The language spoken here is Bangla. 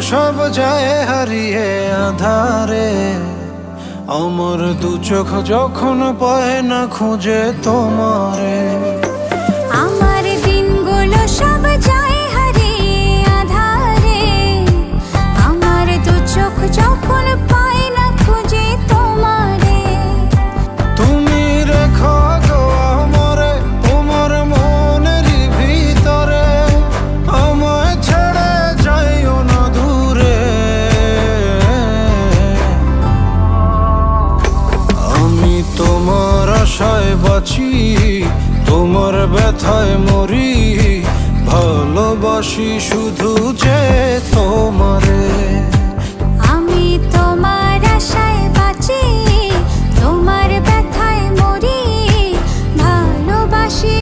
সব যায় হারিয়ে আধারে, আমার দু চোখ যখন পায় না খুঁজে তোমারে। আমার দিনগুলো সব যায় হারিয়ে আধারে, আমার দু চোখ যখন পায় না খুঁজে তোমারে। তুমি রেখো গো আমারে তোমার মনের ভিতরে, আমায় ছেড়ে যাইও না দূরে। আমি তোমার আশায় বাঁচি, তোমার ব্যথায় মরি, ভালোবাসি শুধু যে তোমারে।